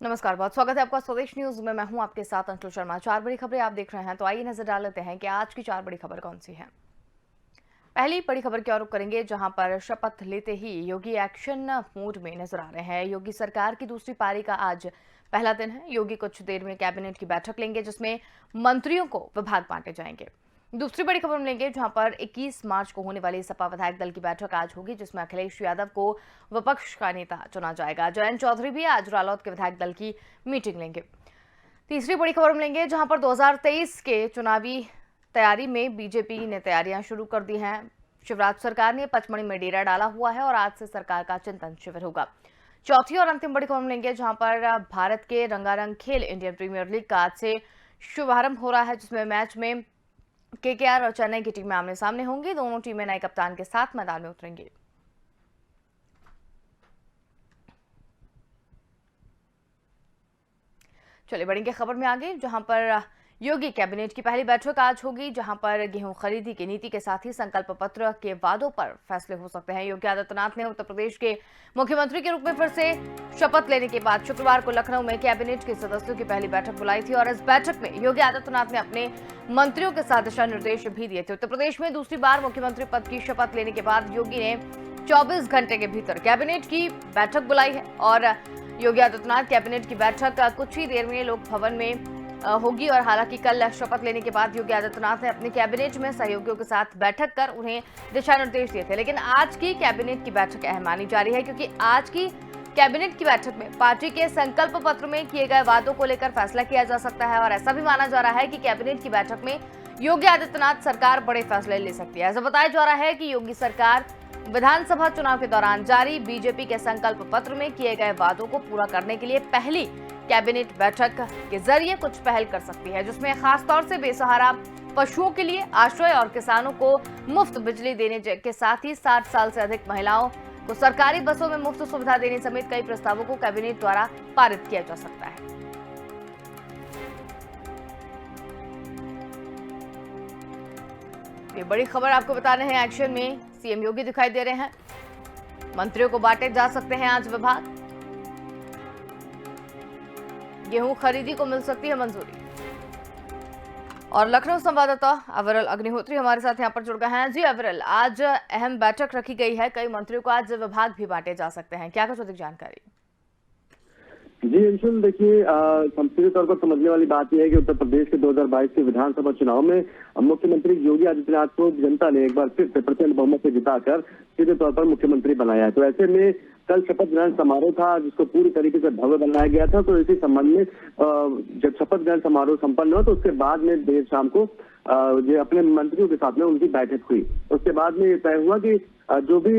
नमस्कार, बहुत स्वागत है आपका स्वदेश न्यूज में। मैं हूं आपके साथ अंशुल शर्मा। 4 बड़ी खबरें आप देख रहे हैं, तो आइए नजर डाल लेते हैं कि आज की 4 बड़ी खबर कौन सी है। पहली बड़ी खबर की ओर रुख करेंगे, जहां पर शपथ लेते ही योगी एक्शन मोड में नजर आ रहे हैं। योगी सरकार की दूसरी पारी का आज पहला दिन है। योगी कुछ देर में कैबिनेट की बैठक लेंगे, जिसमें मंत्रियों को विभाग बांटे जाएंगे। दूसरी बड़ी खबर मिलेंगे, जहां पर 21 मार्च को होने वाली सपा विधायक दल की बैठक आज होगी, जिसमें अखिलेश यादव को विपक्ष का नेता चुना जाएगा। जयंत चौधरी भी आज रालोद के विधायक दल की मीटिंग लेंगे। तीसरी बड़ी खबर मिलेंगे, जहां पर 2023 के चुनावी तैयारी में बीजेपी ने तैयारियां शुरू कर दी हैं। शिवराज सरकार ने पचमढ़ी में डेरा डाला हुआ है और आज से सरकार का चिंतन शिविर होगा। चौथी और अंतिम बड़ी खबर मिलेंगे, जहां पर भारत के रंगारंग खेल इंडियन प्रीमियर लीग का आज से शुभारंभ हो रहा है, जिसमें मैच में केकेआर और चेन्नई की टीमें आमने सामने होंगी। दोनों टीमें नए कप्तान के साथ मैदान में उतरेंगी। चलिए बढ़ेंगे खबर में आगे, जहां पर योगी कैबिनेट की पहली बैठक आज होगी, जहां पर गेहूं खरीदी की नीति के साथ ही संकल्प पत्र के वादों पर फैसले हो सकते हैं। योगी आदित्यनाथ ने उत्तर प्रदेश के मुख्यमंत्री के रूप में फिर से शपथ लेने के बाद शुक्रवार को लखनऊ में कैबिनेट के सदस्यों की पहली बैठक बुलाई थी और इस बैठक में योगी आदित्यनाथ ने अपने मंत्रियों के साथ दिशा निर्देश भी दिए थे। उत्तर प्रदेश में दूसरी बार मुख्यमंत्री पद की शपथ लेने के बाद योगी ने 24 घंटे के भीतर कैबिनेट की बैठक बुलाई है और योगी आदित्यनाथ कैबिनेट की बैठक कुछ ही देर में लोक भवन में होगी। और हालांकि कल शपथ लेने के बाद योगी आदित्यनाथ ने अपने कैबिनेट में सहयोगियों के साथ बैठक कर उन्हें दिशा निर्देश दिए थे, लेकिन आज की कैबिनेट की बैठक अहम मानी जा रही है, क्योंकि आज की कैबिनेट की बैठक में पार्टी के संकल्प पत्र में किए गए वादों को लेकर फैसला किया जा सकता है। और ऐसा भी माना जा रहा है कि कैबिनेट की बैठक में योगी आदित्यनाथ सरकार बड़े फैसले ले सकती है। ऐसा बताया जा रहा है कि योगी सरकार विधानसभा चुनाव के दौरान जारी बीजेपी के संकल्प पत्र में किए गए वादों को पूरा करने के लिए पहली कैबिनेट बैठक के जरिए कुछ पहल कर सकती है, जिसमें खासतौर से बेसहारा पशुओं के लिए आश्रय और किसानों को मुफ्त बिजली देने के साथ ही 60 साल से अधिक महिलाओं को सरकारी बसों में मुफ्त सुविधा देने समेत कई प्रस्तावों को कैबिनेट द्वारा पारित किया जा सकता है। ये बड़ी खबर आपको बता रहे हैं, एक्शन में सीएम योगी दिखाई दे रहे हैं। मंत्रियों को बांटे जा सकते हैं आज विभाग। गेहूं खरीदी को मिल सकती है मंजूरी। और लखनऊ संवाददाता अविरल अग्निहोत्री हमारे साथ यहां पर जुड़ गए हैं। जी अविरल, आज अहम बैठक रखी गई है, कई मंत्रियों को आज विभाग भी बांटे जा सकते हैं, क्या कुछ अधिक जानकारी? जी अंशुल, देखिए सीधे तौर पर समझने वाली बात यह है कि उत्तर प्रदेश के 2022 के विधानसभा चुनाव में मुख्यमंत्री योगी आदित्यनाथ को जनता ने एक बार फिर से प्रचंड बहुमत से जिताकर सीधे तौर पर मुख्यमंत्री बनाया है। तो ऐसे में कल शपथ ग्रहण समारोह था, जिसको पूरी तरीके से भव्य बनाया गया था। तो इसी संबंध में जब शपथ ग्रहण समारोह संपन्न हुआ तो उसके बाद में देर शाम को जो अपने मंत्रियों के साथ में उनकी बैठक हुई। उसके बाद में तय हुआ कि जो भी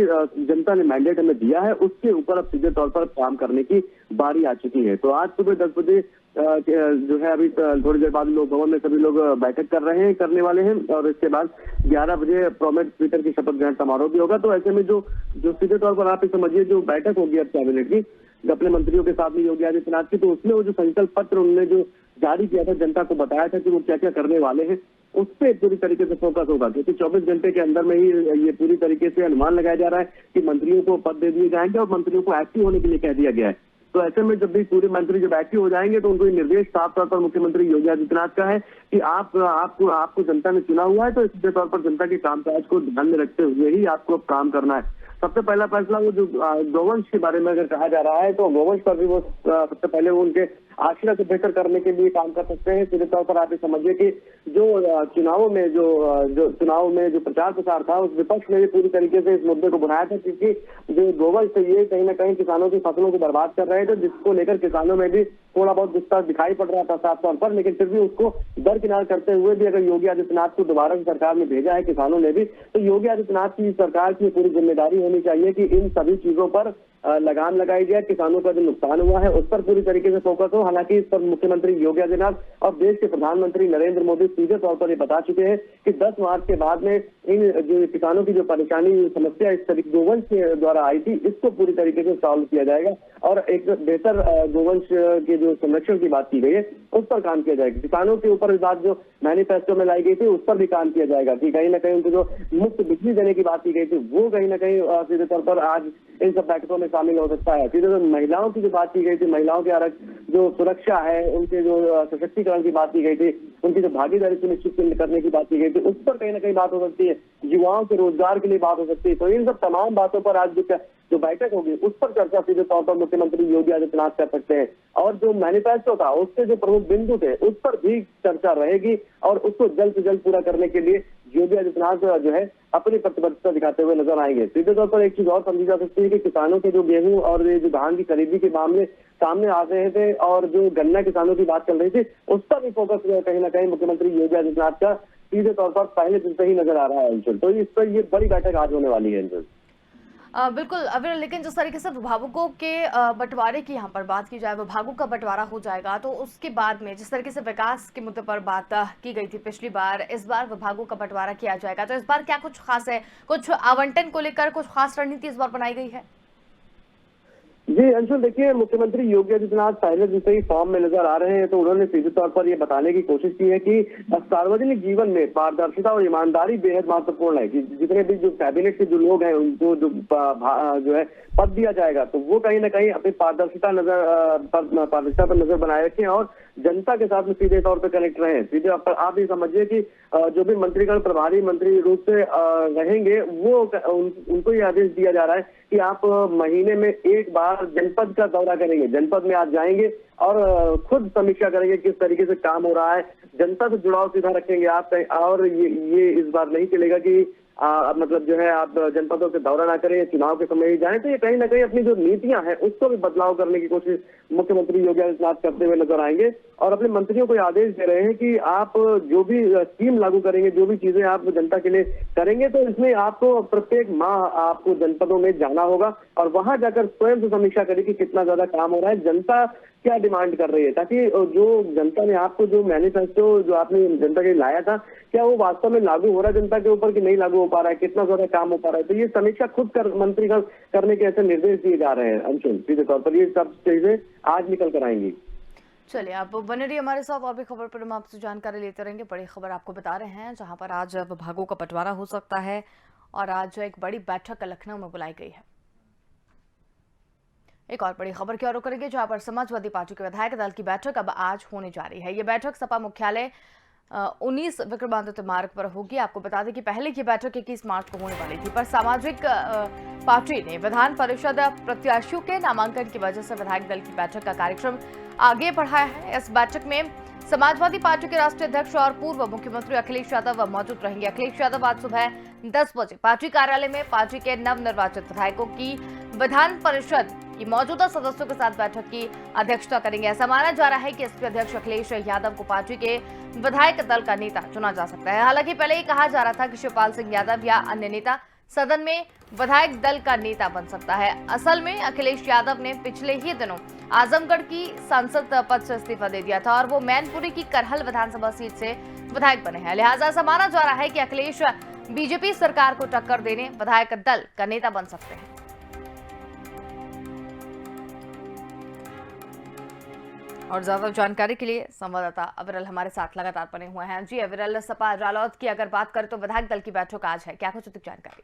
जनता ने मैंडेट हमें दिया है उसके ऊपर अब सीधे तौर पर काम करने की बारी आ चुकी है। तो आज सुबह 10 बजे जो है अभी थोड़ी देर बाद लोक भवन में सभी लोग बैठक करने वाले हैं और इसके बाद 11 बजे प्रोमेट स्पीकर की शपथ ग्रहण समारोह भी होगा। तो ऐसे में जो सीधे तौर पर आप समझिए जो बैठक होगी अब कैबिनेट की अपने मंत्रियों के साथ में योगी आदित्यनाथ की, तो उसमें वो जो संकल्प पत्र उन्होंने जो जारी किया था, जनता को बताया था कि वो क्या क्या करने वाले हैं, उस पर पूरी तरीके से फोकस होगा। क्योंकि 24 घंटे के अंदर में ही ये पूरी तरीके से अनुमान लगाया जा रहा है कि मंत्रियों को पद दे दिए जाएंगे और मंत्रियों को एक्टिव होने के लिए कह दिया गया है। तो ऐसे में जब भी पूरे मंत्री जब एक्टिव हो जाएंगे तो उनको ये निर्देश साफ तौर पर मुख्यमंत्री योगी आदित्यनाथ का है कि आपको जनता ने चुना हुआ है, तो सीधे तौर पर जनता के कामकाज को ध्यान में रखते हुए ही आपको अब काम करना है। सबसे पहला फैसला वो जो गौवंश के बारे में अगर कहा जा रहा है, तो गौवंश पर भी वो सबसे पहले वो उनके आश्रय को बेहतर करने के लिए काम कर सकते हैं। सीधे तौर पर आप ये समझिए कि जो चुनावों में जो प्रचार प्रसार था, उस विपक्ष ने भी पूरी तरीके से इस मुद्दे को बढ़ाया था, क्योंकि जो गौवंश थे ये कहीं ना कहीं किसानों की फसलों को बर्बाद कर रहे थे, जिसको लेकर किसानों में भी थोड़ा बहुत गुस्सा दिखाई पड़ रहा था साफ तौर पर। लेकिन फिर भी उसको दरकिनार करते हुए भी अगर योगी आदित्यनाथ को दोबारा सरकार में भेजा है किसानों ने भी, तो योगी आदित्यनाथ की सरकार की पूरी जिम्मेदारी होनी चाहिए कि इन सभी चीजों पर लगाम लगाई जाए। किसानों का जो नुकसान हुआ है उस पर पूरी तरीके से फोकस हो। हालांकि इस पर मुख्यमंत्री योगी आदित्यनाथ और देश के प्रधानमंत्री नरेंद्र मोदी सीधे तौर पर ये बता चुके हैं कि 10 मार्च के बाद में इन जो किसानों की जो परेशानी समस्या इस तरीके गोवंश के द्वारा आई थी, इसको पूरी तरीके से सॉल्व किया जाएगा और एक बेहतर गोवंश के जो संरक्षण की बात की गई है उस पर काम किया जाएगा। किसानों के ऊपर इस बात जो मैनिफेस्टो में लाई गई थी उस पर भी काम किया जाएगा कि कहीं ना कहीं उनको जो मुफ्त बिजली देने की बात की गई थी वो कहीं ना कहीं सीधे तौर पर आज इन सब बैठकों में शामिल हो सकता है। सीधे तो महिलाओं की जो बात की गई थी, महिलाओं के जो सुरक्षा है, उनके जो सशक्तिकरण की बात की गई थी, उनकी जो भागीदारी सुनिश्चित करने की बात की गई थी, उस पर कहीं ना कहीं बात हो सकती है। युवाओं के रोजगार के लिए बात हो सकती है। तो इन सब तमाम बातों पर आज जो बैठक होगी उस पर चर्चा सीधे तौर पर मुख्यमंत्री योगी आदित्यनाथ कर सकते हैं। और जो मैनिफेस्टो था, उसके जो प्रमुख बिंदु थे, उस पर भी चर्चा रहेगी और उसको जल्द से जल्द पूरा करने के लिए योगी आदित्यनाथ जो है अपनी प्रतिबद्धता दिखाते हुए नजर आएंगे। सीधे तौर पर एक चीज और समझी जा सकती है कि किसानों के जो गेहूं और ये जो धान की खरीदी के मामले सामने आ रहे थे और जो गन्ना किसानों की बात चल रही थी, उस पर भी फोकस कहीं ना कहीं मुख्यमंत्री योगी आदित्यनाथ का सीधे तौर पर पहले दिन से ही नजर आ रहा है अंशुल। तो इस पर ये बड़ी बैठक आज होने वाली है अंशुल। बिल्कुल अविरल, लेकिन जिस तरीके से विभागों के बंटवारे की यहाँ पर बात की जाए, विभागों का बंटवारा हो जाएगा, तो उसके बाद में जिस तरीके से विकास के मुद्दे पर बात की गई थी पिछली बार, इस बार विभागों का बंटवारा किया जाएगा, तो इस बार क्या कुछ खास है? कुछ आवंटन को लेकर कुछ खास रणनीति इस बार बनाई गई है? जी अंशुल, देखिए मुख्यमंत्री योगी आदित्यनाथ पहले दिन से ही फॉर्म में नजर आ रहे हैं। तो उन्होंने सीधे तौर पर ये बताने की कोशिश की है कि सार्वजनिक जीवन में पारदर्शिता और ईमानदारी बेहद महत्वपूर्ण है। कि जितने भी जो कैबिनेट के जो लोग हैं, उनको जो है पद दिया जाएगा, तो वो कहीं ना कहीं अपनी पारदर्शिता पर नजर बनाए रखें और जनता के साथ में सीधे तौर पर कनेक्ट रहे। सीधे आप ये समझिए कि जो भी मंत्रीगण प्रभारी मंत्री रूप से रहेंगे, वो उनको ये आदेश दिया जा रहा है कि आप महीने में एक बार जनपद का दौरा करेंगे, जनपद में आप जाएंगे और खुद समीक्षा करेंगे किस तरीके से काम हो रहा है, जनता से जुड़ाव सीधा रखेंगे आप। और ये इस बार नहीं चलेगा कि मतलब जो है आप जनपदों से दौरा ना करें, चुनाव के समय ही जाएं। तो ये कहीं ना कहीं अपनी जो नीतियां हैं उसको भी बदलाव करने की कोशिश मुख्यमंत्री योगी आदित्यनाथ करते हुए नजर आएंगे और अपने मंत्रियों को आदेश दे रहे हैं कि आप जो भी स्कीम लागू करेंगे, जो भी चीजें आप जनता के लिए करेंगे, तो इसमें आपको प्रत्येक माह आपको जनपदों में जाना होगा और वहां जाकर स्वयं से समीक्षा करें कि कितना ज्यादा काम हो रहा है, जनता क्या डिमांड कर रही है, ताकि जो जनता ने आपको जो मैनिफेस्टो जो आपने जनता के लिए लाया था, क्या वो वास्तव में लागू हो रहा है जनता के ऊपर कि नहीं लागू हो पा रहा है, कितना ज्यादा काम हो पा रहा है। तो ये समीक्षा खुद मंत्रीगण करने के ऐसे निर्देश दिए जा रहे हैं अंशुल। सीधे तौर पर ये सब चीजें आज निकल कर आएंगी। चलिए, आप बने रहिए हमारे साथ, और भी खबर पर हम आपसे जानकारी लेते रहेंगे। बड़ी खबर आपको बता रहे हैं, जहां पर आज विभागों का बंटवारा हो सकता है और आज एक बड़ी बैठक लखनऊ में बुलाई गई है। एक और बड़ी खबर की ओर करेंगे, जहां पर समाजवादी पार्टी के विधायक दल की बैठक अब आज होने जा रही है। ये बैठक सपा मुख्यालय 19 विक्रमादित्य मार्ग पर होगी। आपको बता दें कि पहले की बैठक 21 मार्च को होने वाली थी, पर सामाजिक पार्टी ने विधान परिषद प्रत्याशियों के नामांकन की वजह से विधायक दल की बैठक का कार्यक्रम आगे बढ़ाया है। इस बैठक में समाजवादी पार्टी के राष्ट्रीय अध्यक्ष और पूर्व मुख्यमंत्री अखिलेश यादव मौजूद रहेंगे। अखिलेश यादव आज सुबह 10 बजे पार्टी कार्यालय में पार्टी के नवनिर्वाचित विधायकों की विधान परिषद की मौजूदा सदस्यों के साथ बैठक की अध्यक्षता करेंगे। ऐसा माना जा रहा है कि एसपी अध्यक्ष अखिलेश यादव को पार्टी के विधायक दल का नेता चुना जा सकता है। हालांकि पहले ही कहा जा रहा था कि शिवपाल सिंह यादव या अन्य नेता सदन में विधायक दल का नेता बन सकता है। असल में अखिलेश यादव ने पिछले ही दिनों आजमगढ़ की सांसद पद से इस्तीफा दे दिया था और वो मैनपुरी की करहल विधानसभा सीट से विधायक बने हैं। लिहाजा ऐसा माना जा रहा है कि अखिलेश बीजेपी सरकार को टक्कर देने विधायक दल का नेता बन सकते हैं। और ज्यादा जानकारी के लिए संवाददाता अविरल हमारे साथ लगातार बने हुए हैं। जी अविरल, सपा रालौद की अगर बात करें तो विधायक दल की बैठक आज है, क्या कुछ अधिक जानकारी?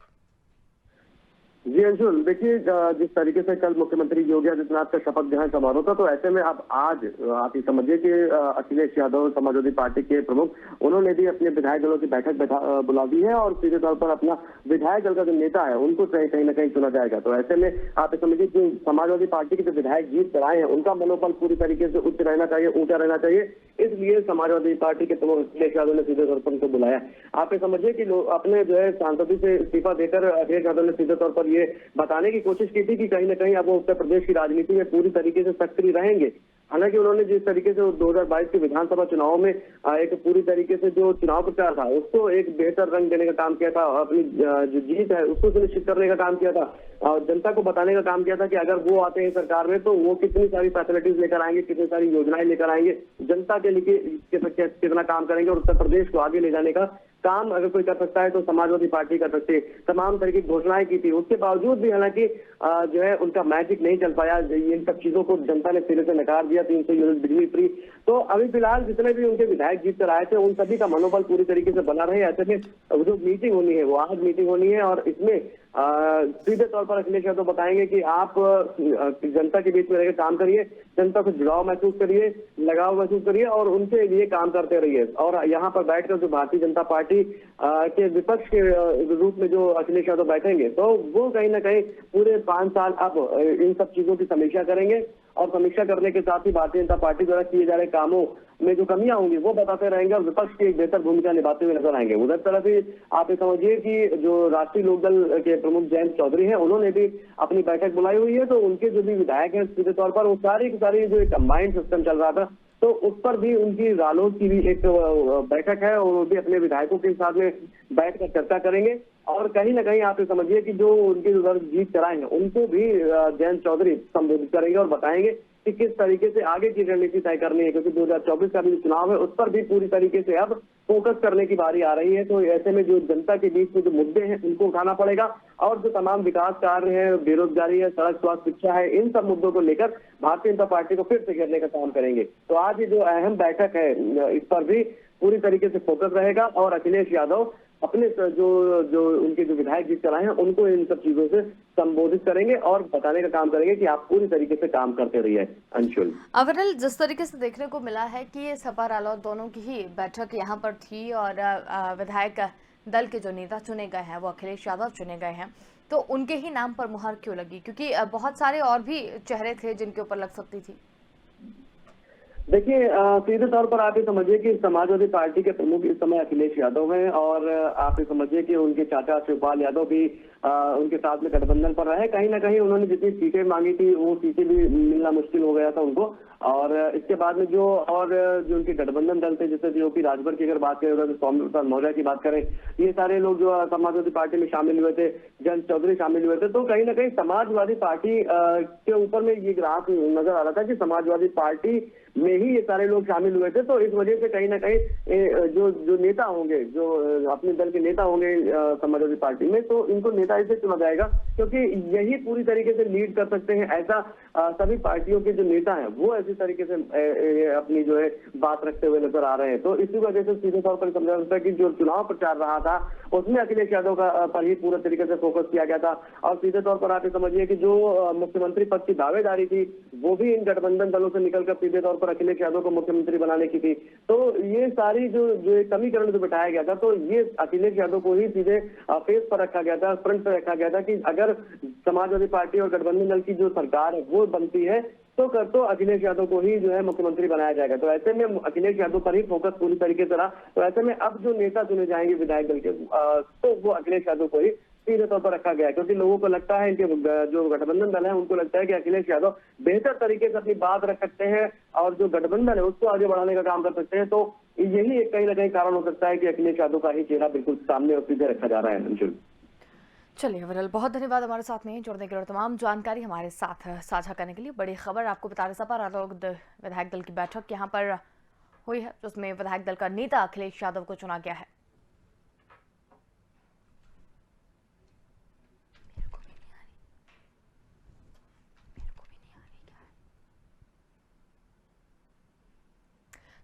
जी अंशुल, देखिए जिस तरीके से कल मुख्यमंत्री योगी आदित्यनाथ का शपथ ग्रहण समारोह था, तो ऐसे में अब आज आप ये समझिए कि अखिलेश यादव समाजवादी पार्टी के प्रमुख, उन्होंने भी अपने विधायक दलों की बैठक बुला दी है और सीधे तौर पर अपना विधायक दल का जो नेता है उनको कहीं ना कहीं चुना जाएगा। तो ऐसे में आप ये समझिए कि समाजवादी पार्टी के जो विधायक जीत कर आए हैं, उनका मनोबल पूरी तरीके से उच्च रहना चाहिए, ऊंचा रहना चाहिए। इसलिए समाजवादी पार्टी के प्रमुख अखिलेश यादव ने सीधे तौर पर उनको बुलाया। आप ये समझिए कि अपने जो है सांसदी से इस्तीफा देकर अखिलेश यादव ने सीधे तौर पर ये बताने की कोशिश की थी कि कहीं ना कहीं अब वो उत्तर प्रदेश की राजनीति में पूरी तरीके से सक्रिय रहेंगे। हालांकि उन्होंने जिस तरीके से 2022 के विधानसभा चुनाव में एक पूरी तरीके से जो चुनाव प्रचार था उसको एक बेहतर रंग देने का काम किया था, अपनी जो जीत है उसको सुनिश्चित करने का काम किया था और जनता को बताने का काम किया था कि अगर वो आते हैं सरकार में तो वो कितनी सारी फैसिलिटीज लेकर आएंगे, कितनी सारी योजनाएं लेकर आएंगे, जनता के लिए कितना काम करेंगे और उत्तर प्रदेश को आगे ले जाने का काम अगर कोई कर सकता है तो समाजवादी पार्टी कर सकती है। तमाम तरह की घोषणाएं की थी, उसके बावजूद भी हालांकि जो है उनका मैजिक नहीं चल पाया। इन सब चीजों को जनता ने सिरे से नकार दिया। 300 यूनिट बिजली फ्री। तो अभी फिलहाल जितने भी उनके विधायक जीत कर आए थे उन सभी का मनोबल पूरी तरीके से बना रहे। ऐसे में जो मीटिंग होनी है वो आज मीटिंग होनी है और इसमें सीधे तौर पर अखिलेश यादव बताएंगे कि आप जनता के बीच में रहकर काम करिए, जनता से जुड़ाव महसूस करिए, लगाव महसूस करिए और उनके लिए काम करते रहिए। और यहाँ पर बैठकर जो भारतीय जनता पार्टी के विपक्ष के रूप में जो अखिलेश यादव बैठेंगे तो वो कहीं ना कहीं पूरे 5 साल अब इन सब चीजों की समीक्षा करेंगे और समीक्षा करने के साथ ही भारतीय जनता पार्टी द्वारा किए जा रहे कामों में जो कमियां होंगी वो बताते रहेंगे और विपक्ष की एक बेहतर भूमिका निभाते हुए नजर आएंगे। उधर तरफ ही आप ये समझिए कि जो राष्ट्रीय लोकदल के प्रमुख जयंत चौधरी हैं उन्होंने भी अपनी बैठक बुलाई हुई है। तो उनके जो भी विधायक हैं सीधे तौर पर वो सारी की सारी जो एक कंबाइंड सिस्टम चल रहा था तो उस पर भी उनकी रालोद की भी एक बैठक है और वो भी अपने विधायकों के साथ में बैठकर चर्चा करेंगे। और कहीं ना कहीं आप ये समझिए कि जो उनके उधर जीत कराए हैं उनको भी जयंत चौधरी संबोधित करेंगे और बताएंगे कि किस तरीके से आगे की रणनीति तय करनी है, क्योंकि 2024 का भी जो चुनाव है उस पर भी पूरी तरीके से अब फोकस करने की बारी आ रही है। तो ऐसे में जो जनता के बीच में जो मुद्दे हैं उनको उठाना पड़ेगा और जो तमाम विकास कार्य है, बेरोजगारी है, सड़क, स्वास्थ्य, शिक्षा है, इन सब मुद्दों को लेकर भारतीय जनता पार्टी को फिर से घेरने का काम करेंगे। तो आज ये जो अहम बैठक है इस पर भी पूरी तरीके से फोकस रहेगा और अखिलेश यादव अपने जो उनके जो विधायक जीत कराए हैं उनको इन सब चीजों से संबोधित करेंगे और बताने का काम करेंगे कि आप पूरी तरीके से काम करते रहिए। अंशुल, अविरल, जिस तरीके से देखने को मिला है कि ये सपा रालोद दोनों की ही बैठक यहाँ पर थी और विधायक दल के जो नेता चुने गए हैं वो अखिलेश यादव चुने गए हैं, तो उनके ही नाम पर मुहर क्यों लगी? क्योंकि बहुत सारे और भी चेहरे थे जिनके ऊपर लग सकती थी। देखिए, सीधे तौर पर आप ये समझिए कि समाजवादी पार्टी के प्रमुख इस समय अखिलेश यादव हैं और आप ये समझिए कि उनके चाचा शिवपाल यादव भी उनके साथ में गठबंधन पर रहे। कहीं ना कहीं उन्होंने जितनी सीटें मांगी थी वो सीटें भी मिलना मुश्किल हो गया था उनको। और इसके बाद में जो उनके गठबंधन दल थे, जैसे यूपी राजभर की अगर बात करें, सौम्य प्रसाद मौर्य की बात करें, ये सारे लोग जो समाजवादी पार्टी में शामिल हुए थे, जयंत चौधरी शामिल हुए थे। तो कहीं ना कहीं समाजवादी पार्टी के ऊपर में ये ग्राफ नजर आ रहा था कि समाजवादी पार्टी में ही ये सारे लोग शामिल हुए थे। तो इस वजह से कहीं ना कहीं जो नेता होंगे, जो अपने दल के नेता होंगे समाजवादी पार्टी में, तो इनको नेता इससे चुना जाएगा क्योंकि यही पूरी तरीके से लीड कर सकते हैं। ऐसा सभी पार्टियों के जो नेता हैं वो ऐसी तरीके से अपनी जो है बात रखते हुए नजर आ रहे हैं। तो इसी वजह से सीधे तौर पर समझा सकता है कि जो चुनाव प्रचार रहा था उसमें अखिलेश यादव का पर ही पूरे तरीके से फोकस किया गया था। और सीधे तौर पर आप ये समझिए कि जो मुख्यमंत्री पद की दावेदारी थी वो भी इन गठबंधन दलों से निकलकर सीधे तौर पर अखिलेश यादव को मुख्यमंत्री बनाने की थी। तो ये सारी जो समीकरण जो बिठाया गया था तो ये अखिलेश यादव को ही सीधे फेस पर रखा गया था, फ्रंट पर रखा गया था कि अगर समाजवादी पार्टी और गठबंधन दल की जो सरकार है वो बनती है तो अखिलेश यादव को ही जो है मुख्यमंत्री बनाया जाएगा। तो ऐसे में अखिलेश यादव पर ही फोकस पूरी तरीके से रहा। तो ऐसे में अब जो नेता चुने जाएंगे विधायक दल के तो वो अखिलेश यादव को ही सीधे तौर पर रखा गया है, क्योंकि लोगों को लगता है, इनके जो गठबंधन दल है उनको लगता है कि अखिलेश यादव बेहतर तरीके से अपनी बात रख सकते हैं और जो गठबंधन है उसको आगे बढ़ाने का काम कर सकते हैं। तो यही एक कहीं ना कहीं कारण हो सकता है कि अखिलेश यादव का ही चेहरा बिल्कुल सामने और सीधे रखा जा रहा है। अंशुल, चलिए अविरल, बहुत धन्यवाद हमारे साथ में जुड़ने के लिए और तमाम जानकारी हमारे साथ साझा करने के लिए। बड़ी खबर आपको बता रहे, सपा रालोद विधायक दल की बैठक यहाँ पर हुई है जिसमें विधायक दल का नेता अखिलेश यादव को चुना गया है।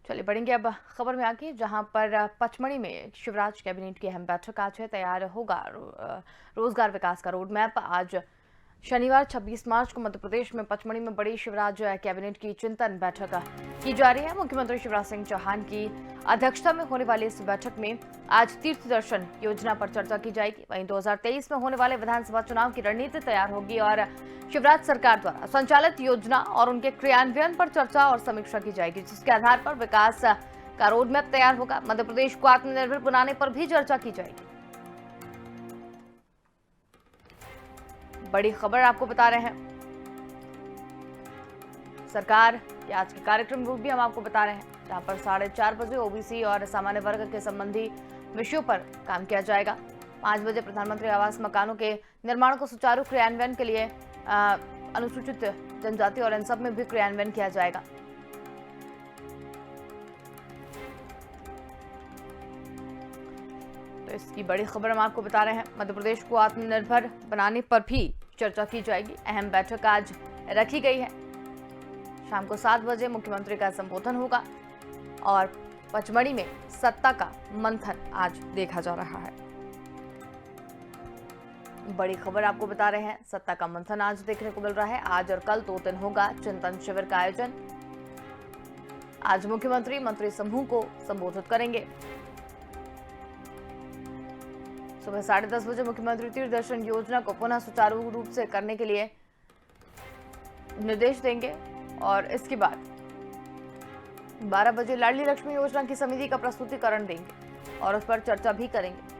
चलिए बढ़ेंगे अब खबर में आगे, जहां पर पचमढ़ी में शिवराज कैबिनेट की अहम बैठक आज है। तैयार होगा रोजगार विकास का रोड मैप। आज शनिवार 26 मार्च को मध्य प्रदेश में पचमढ़ी में बड़ी शिवराज कैबिनेट की चिंतन बैठक की जा रही है। मुख्यमंत्री शिवराज सिंह चौहान की अध्यक्षता में होने वाली इस बैठक में आज तीर्थ दर्शन योजना पर चर्चा की जाएगी। वहीं 2023 में होने वाले विधानसभा चुनाव की रणनीति तैयार होगी और शिवराज सरकार द्वारा संचालित योजना और उनके क्रियान्वयन पर चर्चा और समीक्षा की जाएगी, जिसके आधार पर विकास का रोड मैप तैयार होगा। मध्य प्रदेश को आत्मनिर्भर बनाने पर भी चर्चा की जाएगी। बड़ी खबर आपको बता रहे हैं, सरकार के आज के कार्यक्रम रूप भी हम आपको बता रहे हैं, जहां पर 4:30 बजे ओबीसी और सामान्य वर्ग के संबंधी विषयों पर काम किया जाएगा। 5 बजे प्रधानमंत्री आवास मकानों के निर्माण को सुचारू क्रियान्वयन के लिए अनुसूचित जनजाति और इन सब में भी क्रियान्वयन किया जाएगा। तो इसकी बड़ी खबर हम आपको बता रहे हैं। मध्य प्रदेश को आत्मनिर्भर बनाने पर भी चर्चा की जाएगी। अहम बैठक आज रखी गई है। शाम को 7 बजे मुख्यमंत्री का संबोधन होगा और पचमढ़ी में सत्ता का मंथन आज देखा जा रहा है। बड़ी खबर आपको बता रहे हैं, सत्ता का मंथन आज देखने को मिल रहा है। आज और कल 2 दिन होगा चिंतन शिविर का आयोजन। आज मुख्यमंत्री मंत्री समूह को संबोधित करेंगे। सुबह 10:30 बजे मुख्यमंत्री तीर्थ दर्शन योजना को पुनः सुचारू रूप से करने के लिए निर्देश देंगे और इसके बाद 12 बजे लाडली लक्ष्मी योजना की समिति का प्रस्तुतिकरण देंगे और उस पर चर्चा भी करेंगे।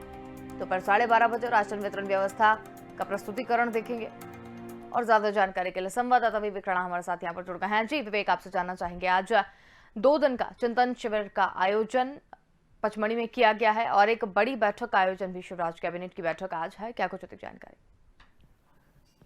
दोपहर 12:30 बजे राशन वितरण व्यवस्था का प्रस्तुतिकरण देखेंगे। और ज्यादा जानकारी के लिए संवाददाता विवेक राणा हमारे साथ यहाँ पर जुड़ गए हैं। जी विवेक, आपसे जानना चाहेंगे, आज 2 दिन का चिंतन शिविर का आयोजन पचमढ़ी में किया गया है और एक बड़ी बैठक का आयोजन भी शिवराज कैबिनेट की बैठक आज है, क्या कुछ अधिक जानकारी?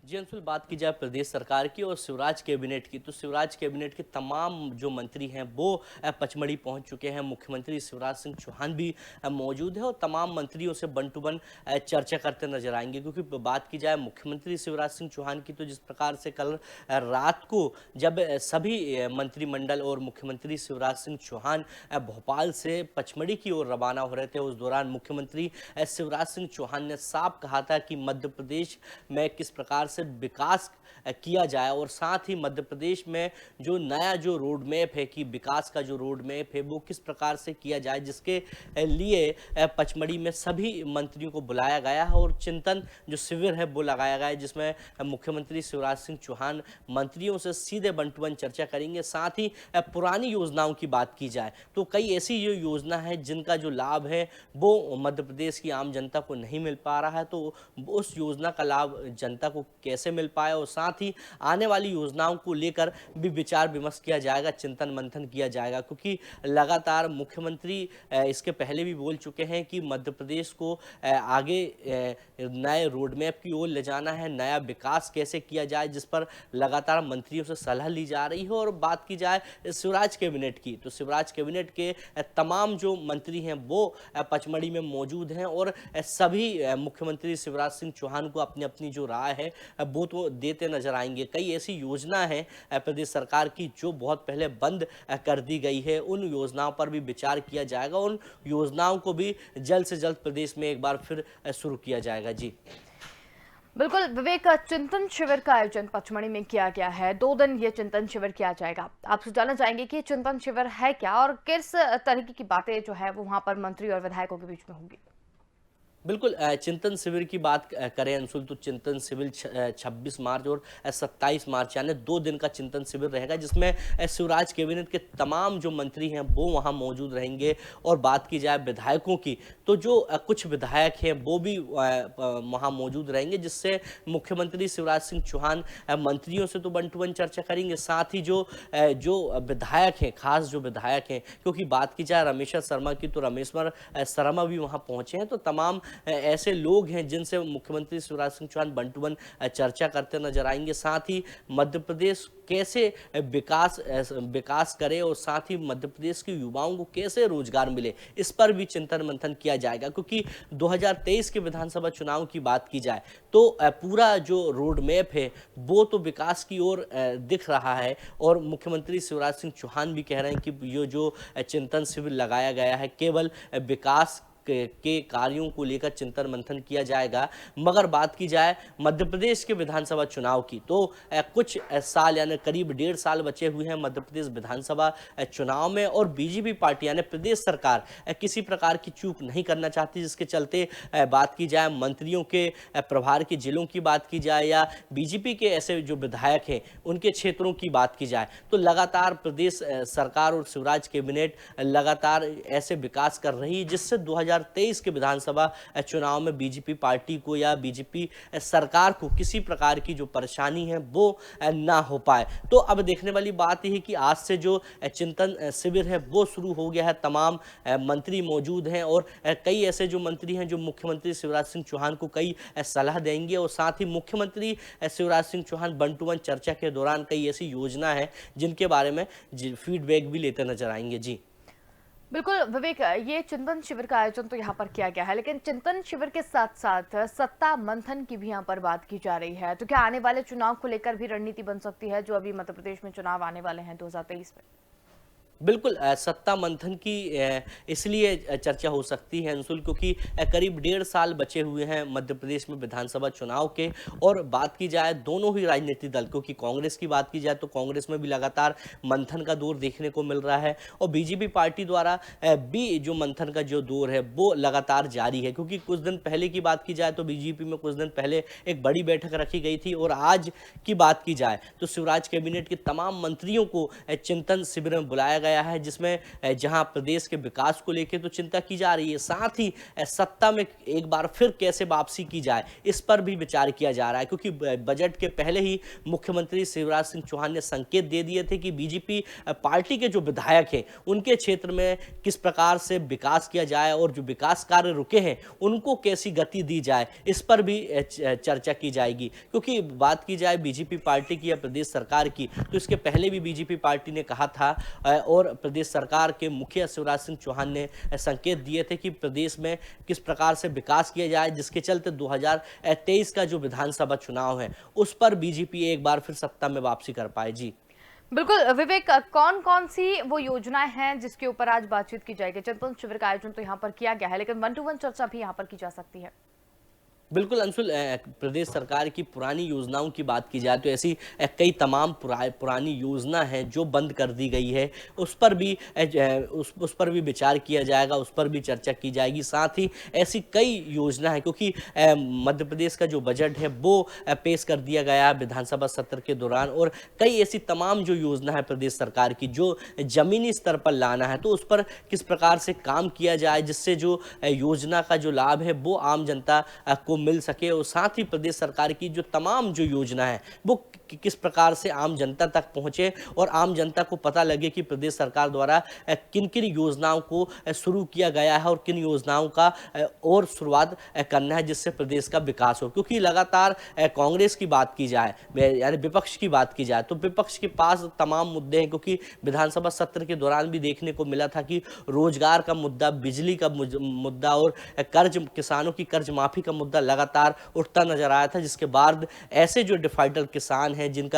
जी अंशुल, बात की जाए प्रदेश सरकार की और शिवराज कैबिनेट की, तो शिवराज कैबिनेट के तमाम जो मंत्री हैं वो पचमढ़ी पहुंच चुके हैं। मुख्यमंत्री शिवराज सिंह चौहान भी मौजूद है और तमाम मंत्रियों से वन टू वन चर्चा करते नजर आएंगे। क्योंकि बात की जाए मुख्यमंत्री शिवराज सिंह चौहान की, तो जिस प्रकार से कल रात को जब सभी मंत्रिमंडल और मुख्यमंत्री शिवराज सिंह चौहान भोपाल से पचमढ़ी की ओर रवाना हो रहे थे, उस दौरान मुख्यमंत्री शिवराज सिंह चौहान ने साफ कहा था कि मध्य प्रदेश में किस प्रकार से विकास किया जाए और साथ ही मध्य प्रदेश में जो नया जो रोड मैप है कि विकास का जो रोड मैप है वो किस प्रकार से किया जाए, जिसके लिए पचमढ़ी में सभी मंत्रियों को बुलाया गया है और चिंतन जो शिविर है वो लगाया गया है, जिसमें मुख्यमंत्री शिवराज सिंह चौहान मंत्रियों से सीधे वन टू वन चर्चा करेंगे। साथ ही पुरानी योजनाओं की बात की जाए तो कई ऐसी ये योजना है जिनका जो लाभ है वो मध्य प्रदेश की आम जनता को नहीं मिल पा रहा है, तो उस योजना का लाभ जनता को कैसे मिल पाए और साथ ही आने वाली योजनाओं को लेकर भी विचार विमर्श किया जाएगा, चिंतन मंथन किया जाएगा। क्योंकि लगातार मुख्यमंत्री इसके पहले भी बोल चुके हैं कि मध्य प्रदेश को आगे नए रोड मैप की ओर ले जाना है, नया विकास कैसे किया जाए, जिस पर लगातार मंत्रियों से सलाह ली जा रही है। और बात की जाए शिवराज कैबिनेट की, तो शिवराज कैबिनेट के तमाम जो मंत्री हैं वो पचमढ़ी में मौजूद हैं और सभी मुख्यमंत्री शिवराज सिंह चौहान को अपनी अपनी जो राय है वो तो देते नजर आएंगे। कई ऐसी योजना है प्रदेश सरकार की जो बहुत पहले बंद कर दी गई है, उन योजनाओं पर भी विचार किया जाएगा, उन योजनाओं को भी जल्द से जल्द प्रदेश में एक बार फिर शुरू किया जाएगा। जी बिल्कुल विवेक, चिंतन शिविर का आयोजन पचमढ़ी में किया गया है। 2 दिन ये चिंतन शिविर किया जाएगा। आपसे जानना चाहेंगे कि चिंतन शिविर है क्या और किस तरीके की बातें जो है वो वहां पर मंत्री और विधायकों के बीच में होंगी? बिल्कुल, चिंतन शिविर की बात करें अंशुल, तो चिंतन शिविर 26 मार्च और 27 मार्च यानी 2 दिन का चिंतन शिविर रहेगा, जिसमें शिवराज कैबिनेट के तमाम जो मंत्री हैं वो वहां मौजूद रहेंगे। और बात की जाए विधायकों की, तो जो कुछ विधायक हैं वो भी वहां मौजूद रहेंगे, जिससे मुख्यमंत्री शिवराज सिंह चौहान मंत्रियों से तो वन टू वन चर्चा करेंगे। साथ ही जो विधायक हैं, खास जो विधायक हैं, क्योंकि बात की जाए रमेश्वर शर्मा की, तो रमेश्वर शर्मा भी वहां पहुंचे हैं। तो तमाम ऐसे लोग हैं जिनसे मुख्यमंत्री Shivraj Singh Chouhan one to one चर्चा करते नजर आएंगे। साथ ही मध्य प्रदेश कैसे विकास करे और साथ ही मध्य प्रदेश के युवाओं को कैसे रोजगार मिले, इस पर भी चिंतन मंथन किया जाएगा। क्योंकि 2023 के विधानसभा चुनाव की बात की जाए तो पूरा जो रोड मैप है वो तो विकास की ओर दिख रहा है और मुख्यमंत्री शिवराज सिंह चौहान भी कह रहे हैं कि ये जो चिंतन शिविर लगाया गया है केवल विकास के कार्यों को लेकर चिंतन मंथन किया जाएगा। मगर बात की जाए मध्य प्रदेश के विधानसभा चुनाव की, तो कुछ साल यानी करीब 1.5 साल बचे हुए हैं मध्य प्रदेश विधानसभा चुनाव में और बीजेपी पार्टी यानी प्रदेश सरकार किसी प्रकार की चूक नहीं करना चाहती, जिसके चलते बात की जाए मंत्रियों के प्रभार के जिलों की बात की जाए या बीजेपी के ऐसे जो विधायक हैं उनके क्षेत्रों की बात की जाए, तो लगातार प्रदेश सरकार और शिवराज कैबिनेट लगातार ऐसे विकास कर रही है जिससे 2023 के विधानसभा चुनाव में बीजेपी पार्टी को या बीजेपी सरकार को किसी प्रकार की जो परेशानी है वो ना हो पाए। तो अब देखने वाली बात यह है कि आज से जो चिंतन शिविर है वो शुरू हो गया है। तमाम मंत्री मौजूद हैं और कई ऐसे जो मंत्री हैं जो मुख्यमंत्री शिवराज सिंह चौहान को कई सलाह देंगे और साथ ही मुख्यमंत्री Shivraj Singh Chouhan one to one चर्चा के दौरान कई ऐसी योजना है जिनके बारे में फीडबैक भी लेते नजर आएंगे। जी बिल्कुल विवेक, ये चिंतन शिविर का आयोजन तो यहाँ पर किया गया है, लेकिन चिंतन शिविर के साथ साथ सत्ता मंथन की भी यहाँ पर बात की जा रही है। तो क्या आने वाले चुनाव को लेकर भी रणनीति बन सकती है, जो अभी मध्य प्रदेश में चुनाव आने वाले हैं 2023 में? बिल्कुल सत्ता मंथन की इसलिए चर्चा हो सकती है अंशुल, क्योंकि करीब 1.5 साल बचे हुए हैं मध्य प्रदेश में विधानसभा चुनाव के। और बात की जाए दोनों ही राजनीतिक दल, क्योंकि कांग्रेस की बात की जाए तो कांग्रेस में भी लगातार मंथन का दौर देखने को मिल रहा है, और बीजेपी पार्टी द्वारा भी जो मंथन का जो दौर है वो लगातार जारी है। क्योंकि कुछ दिन पहले की बात की जाए तो बीजेपी में कुछ दिन पहले एक बड़ी बैठक रखी गई थी, और आज की बात की जाए तो शिवराज कैबिनेट के तमाम मंत्रियों को चिंतन शिविर में बुलाया गया है, जिसमें जहां प्रदेश के विकास को लेकर तो चिंता की जा रही है, साथ ही सत्ता में एक बार फिर कैसे वापसी की जाए इस पर भी विचार किया जा रहा है। क्योंकि बजट के पहले ही मुख्यमंत्री शिवराज सिंह चौहान ने संकेत दे दिए थे कि बीजेपी पार्टी के जो विधायक हैं उनके क्षेत्र में किस प्रकार से विकास किया जाए, और जो विकास कार्य रुके हैं उनको कैसी गति दी जाए, इस पर भी चर्चा की जाएगी। क्योंकि बात की जाए बीजेपी पार्टी की या प्रदेश सरकार की, तो इसके पहले भी बीजेपी पार्टी ने कहा था और प्रदेश सरकार के मुखिया शिवराज सिंह चौहान ने संकेत दिए थे कि प्रदेश में किस प्रकार से विकास किया जाए, जिसके चलते 2023 का जो विधानसभा चुनाव है उस पर बीजेपी एक बार फिर सत्ता में वापसी कर पाए। जी बिल्कुल विवेक, कौन कौन सी वो योजनाएं हैं जिसके ऊपर आज बातचीत की जाएगी? चिंतन शिविर का आयोजन तो यहाँ पर किया गया है, लेकिन 1-to-1 चर्चा भी यहाँ पर की जा सकती है। बिल्कुल अंशुल, प्रदेश सरकार की पुरानी योजनाओं की बात की जाए तो ऐसी कई तमाम पुरानी योजना है जो बंद कर दी गई है, उस पर भी विचार किया जाएगा, उस पर भी चर्चा की जाएगी। साथ ही ऐसी कई योजना है, क्योंकि मध्य प्रदेश का जो बजट है वो पेश कर दिया गया है विधानसभा सत्र के दौरान, और कई ऐसी तमाम जो योजना है प्रदेश सरकार की जो जमीनी स्तर पर लाना है, तो उस पर किस प्रकार से काम किया जाए जिससे जो योजना का जो लाभ है वो आम जनता को मिल सके, और साथ ही प्रदेश सरकार की जो तमाम जो योजना है वो किस प्रकार से आम जनता तक पहुंचे, और आम जनता को पता लगे कि प्रदेश सरकार द्वारा किन किन योजनाओं को शुरू किया गया है और किन योजनाओं का और शुरुआत करना है जिससे प्रदेश का विकास हो। क्योंकि लगातार कांग्रेस की बात की जाए, यानी विपक्ष की बात की जाए, तो विपक्ष के पास तमाम मुद्दे हैं। क्योंकि विधानसभा सत्र के दौरान भी देखने को मिला था कि रोजगार का मुद्दा, बिजली का मुद्दा और किसानों की कर्ज माफी का मुद्दा लगातार उठता नजर आया था, जिसके बाद ऐसे जो डिफाल्टर किसान हैं जिन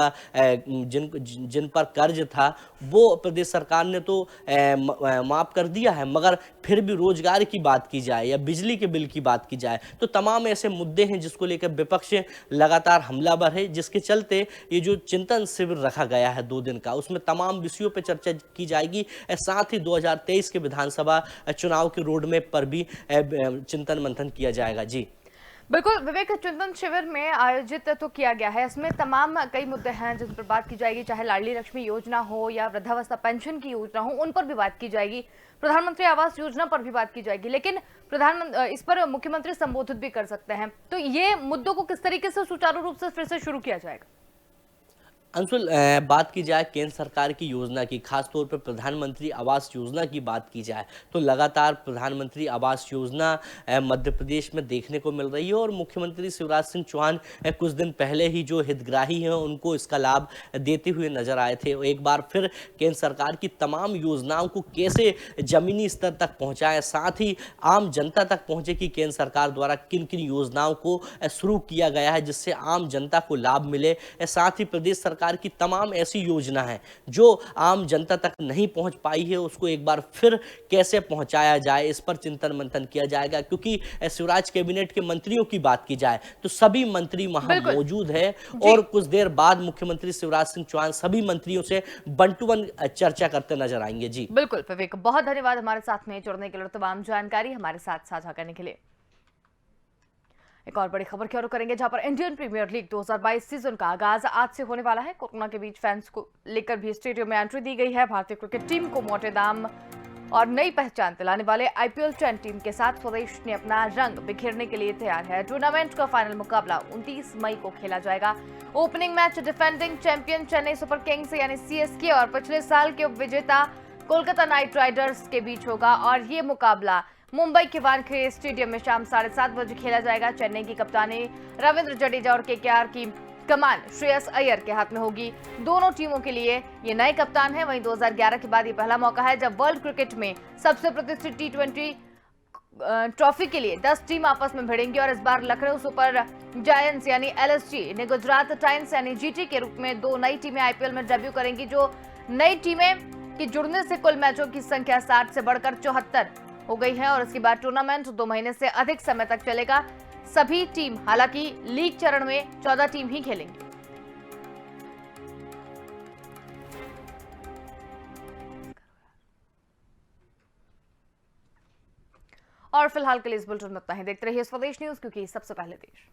पर कर्ज था वो प्रदेश सरकार ने तो माफ कर दिया है, मगर फिर भी रोजगार की बात की जाए या बिजली के बिल की बात की जाए तो तमाम ऐसे मुद्दे हैं जिसको लेकर विपक्ष लगातार हमलावर है, जिसके चलते ये जो चिंतन शिविर रखा गया है 2 दिन का, उसमें तमाम विषयों पर चर्चा की जाएगी। साथ ही 2023 के विधानसभा चुनाव के रोड मैप पर भी चिंतन मंथन किया जाएगा। जी बिल्कुल विवेक, चिंतन शिविर में आयोजित तो किया गया है, इसमें तमाम कई मुद्दे हैं जिन पर बात की जाएगी, चाहे लाडली लक्ष्मी योजना हो या वृद्धावस्था पेंशन की योजना हो, उन पर भी बात की जाएगी। प्रधानमंत्री आवास योजना पर भी बात की जाएगी, लेकिन प्रधानमंत्री इस पर मुख्यमंत्री संबोधित भी कर सकते हैं। तो ये मुद्दों को किस तरीके से सुचारू रूप से फिर से शुरू किया जाएगा? अंशुल, बात की जाए केंद्र सरकार की योजना की, खासतौर पर प्रधानमंत्री आवास योजना की बात की जाए तो लगातार प्रधानमंत्री आवास योजना मध्य प्रदेश में देखने को मिल रही है, और मुख्यमंत्री शिवराज सिंह चौहान कुछ दिन पहले ही जो हितग्राही हैं उनको इसका लाभ देते हुए नजर आए थे। एक बार फिर केंद्र सरकार की तमाम योजनाओं को कैसे जमीनी स्तर तक पहुँचाएं, साथ ही आम जनता तक पहुँचे कि केंद्र सरकार द्वारा किन किन योजनाओं को शुरू किया गया है जिससे आम जनता को लाभ मिले। साथ ही प्रदेश सरकार की तमाम ऐसी योजना है जो आम जनता तक नहीं पहुंच पाई है, उसको एक बार फिर कैसे पहुंचाया जाए, इस पर चिंतन मंथन किया जाएगा। क्योंकि शिवराज कैबिनेट के मंत्रियों की बात की जाए तो सभी मंत्री वहां मौजूद है, और कुछ देर बाद मुख्यमंत्री शिवराज सिंह चौहान सभी मंत्रियों से 1-to-1 चर्चा करते नजर आएंगे। जी बिल्कुल विवेक, बहुत धन्यवाद हमारे साथ में जुड़ने के लिए, तमाम जानकारी हमारे साथ साझा करने के लिए। एक और बड़ी खबर की ओर करेंगे, जहां पर इंडियन प्रीमियर लीग 2022 सीजन का आगाज आज से होने वाला है। कोरोना के बीच फैंस को लेकर भी स्टेडियम में एंट्री दी गई है। भारतीय क्रिकेट टीम को मोटे दाम और नई पहचान दिलाने वाले IPL 10 टीम के साथ स्वदेश ने अपना रंग बिखेरने के लिए तैयार है। टूर्नामेंट का फाइनल मुकाबला 29 मई को खेला जाएगा। Opening match defending champion Chennai super Kings यानी CSK और पिछले साल के उपविजेता कोलकाता नाइट राइडर्स के बीच होगा, और ये मुकाबला मुंबई के वानखेड़े स्टेडियम में शाम 7:30 बजे खेला जाएगा। चेन्नई की कप्तानी रविंद्र जडेजा और KKR की कमान श्रेयस अय्यर के हाथ में होगी। दोनों टीमों के लिए ये नए कप्तान हैं। वहीं 2011 के बाद ये पहला मौका है जब वर्ल्ड क्रिकेट में सबसे प्रतिष्ठित T20 ट्रॉफी के लिए 10 टीम आपस में भिड़ेंगी और इस बार लखनऊ सुपर जायंट्स यानी LSG ने गुजरात टाइम्स यानी GT के रूप में 2 नई टीमें IPL में डेब्यू करेंगी। जो नई टीमें के जुड़ने से कुल मैचों की संख्या 60 से बढ़कर 74 हो गई है और इसके बाद टूर्नामेंट 2 महीने से अधिक समय तक चलेगा। सभी टीम हालांकि लीग चरण में 14 टीम ही खेलेंगी। और फिलहाल के लिए इस बुलेटिन में इतना ही। देखते रहिए स्वदेश न्यूज, क्योंकि सबसे पहले देश।